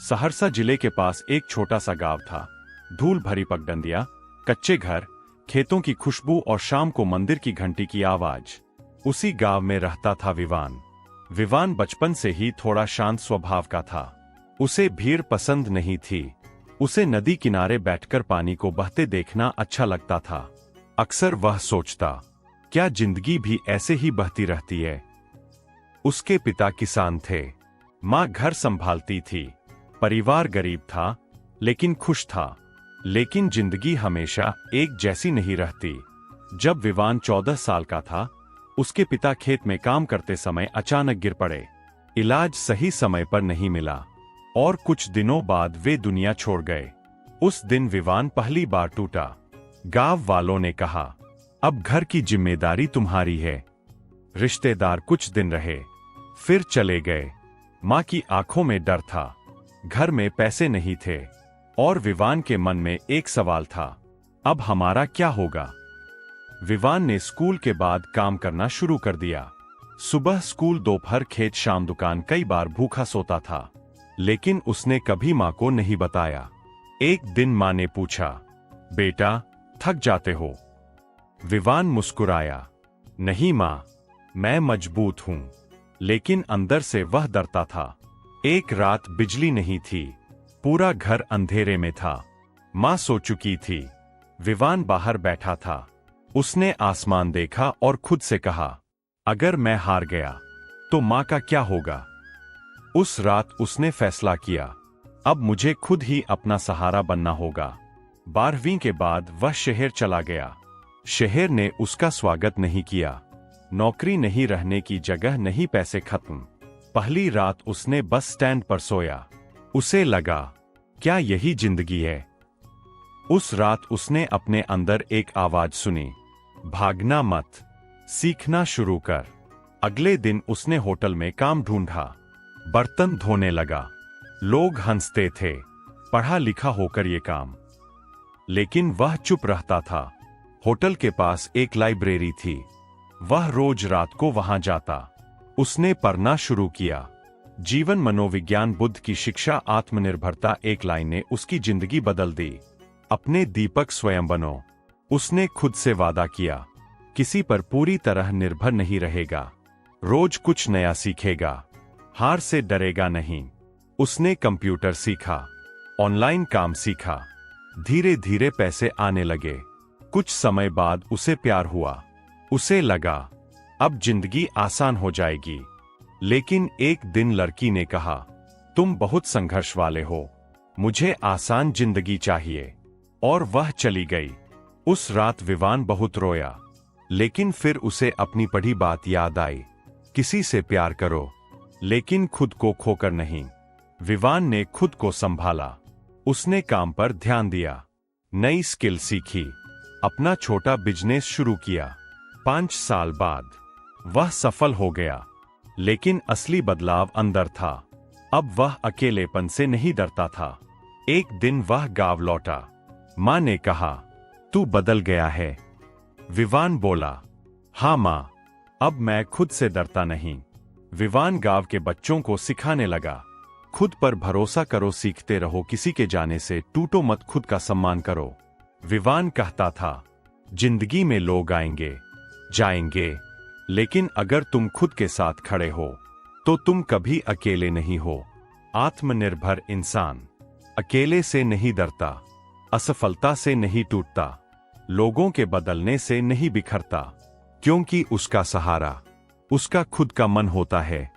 सहरसा जिले के पास एक छोटा सा गांव था। धूल भरी पगडंडियां, कच्चे घर, खेतों की खुशबू और शाम को मंदिर की घंटी की आवाज। उसी गांव में रहता था विवान। विवान बचपन से ही थोड़ा शांत स्वभाव का था। उसे भीड़ पसंद नहीं थी। उसे नदी किनारे बैठकर पानी को बहते देखना अच्छा लगता था। अक्सर वह सोचता, क्या जिंदगी भी ऐसे ही बहती रहती है। उसके पिता किसान थे, मां घर संभालती थी। परिवार गरीब था, लेकिन खुश था। लेकिन जिंदगी हमेशा एक जैसी नहीं रहती। जब विवान 14 साल का था, उसके पिता खेत में काम करते समय अचानक गिर पड़े। इलाज सही समय पर नहीं मिला और कुछ दिनों बाद वे दुनिया छोड़ गए। उस दिन विवान पहली बार टूटा। गांव वालों ने कहा, अब घर की जिम्मेदारी तुम्हारी है। रिश्तेदार कुछ दिन रहे, फिर चले गए। मां की आंखों में डर था। घर में पैसे नहीं थे और विवान के मन में एक सवाल था, अब हमारा क्या होगा। विवान ने स्कूल के बाद काम करना शुरू कर दिया। सुबह स्कूल, दोपहर खेत, शाम दुकान। कई बार भूखा सोता था, लेकिन उसने कभी मां को नहीं बताया। एक दिन मां ने पूछा, बेटा थक जाते हो? विवान मुस्कुराया, नहीं मां, मैं मजबूत हूं। लेकिन अंदर से वह डरता था। एक रात बिजली नहीं थी, पूरा घर अंधेरे में था। मां सो चुकी थी। विवान बाहर बैठा था। उसने आसमान देखा और खुद से कहा, अगर मैं हार गया तो मां का क्या होगा। उस रात उसने फैसला किया, अब मुझे खुद ही अपना सहारा बनना होगा। 12वीं के बाद वह शहर चला गया। शहर ने उसका स्वागत नहीं किया। नौकरी नहीं, रहने की जगह नहीं, पैसे खत्म। पहली रात उसने बस स्टैंड पर सोया। उसे लगा, क्या यही जिंदगी है। उस रात उसने अपने अंदर एक आवाज सुनी, भागना मत, सीखना शुरू कर। अगले दिन उसने होटल में काम ढूंढा। बर्तन धोने लगा। लोग हंसते थे, पढ़ा लिखा होकर ये काम। लेकिन वह चुप रहता था। होटल के पास एक लाइब्रेरी थी। वह रोज रात को वहां जाता। उसने पढ़ना शुरू किया। जीवन, मनोविज्ञान, बुद्ध की शिक्षा, आत्मनिर्भरता। एक लाइन ने उसकी जिंदगी बदल दी। अपने दीपक स्वयं बनो। उसने खुद से वादा किया, किसी पर पूरी तरह निर्भर नहीं रहेगा। रोज कुछ नया सीखेगा। हार से डरेगा नहीं। उसने कंप्यूटर सीखा, ऑनलाइन काम सीखा। धीरे धीरे पैसे आने लगे। कुछ समय बाद उसे प्यार हुआ। उसे लगा, अब जिंदगी आसान हो जाएगी। लेकिन एक दिन लड़की ने कहा, तुम बहुत संघर्ष वाले हो, मुझे आसान जिंदगी चाहिए। और वह चली गई। उस रात विवान बहुत रोया। लेकिन फिर उसे अपनी पढ़ी बात याद आई, किसी से प्यार करो, लेकिन खुद को खोकर नहीं। विवान ने खुद को संभाला। उसने काम पर ध्यान दिया, नई स्किल सीखी, अपना छोटा बिजनेस शुरू किया। 5 साल बाद वह सफल हो गया। लेकिन असली बदलाव अंदर था। अब वह अकेलेपन से नहीं डरता था। एक दिन वह गांव लौटा। मां ने कहा, तू बदल गया है। विवान बोला, हाँ मां, अब मैं खुद से डरता नहीं। विवान गांव के बच्चों को सिखाने लगा, खुद पर भरोसा करो, सीखते रहो, किसी के जाने से टूटो मत, खुद का सम्मान करो। विवान कहता था, जिंदगी में लोग आएंगे जाएंगे, लेकिन अगर तुम खुद के साथ खड़े हो तो तुम कभी अकेले नहीं हो। आत्मनिर्भर इंसान अकेले से नहीं डरता, असफलता से नहीं टूटता, लोगों के बदलने से नहीं बिखरता, क्योंकि उसका सहारा उसका खुद का मन होता है।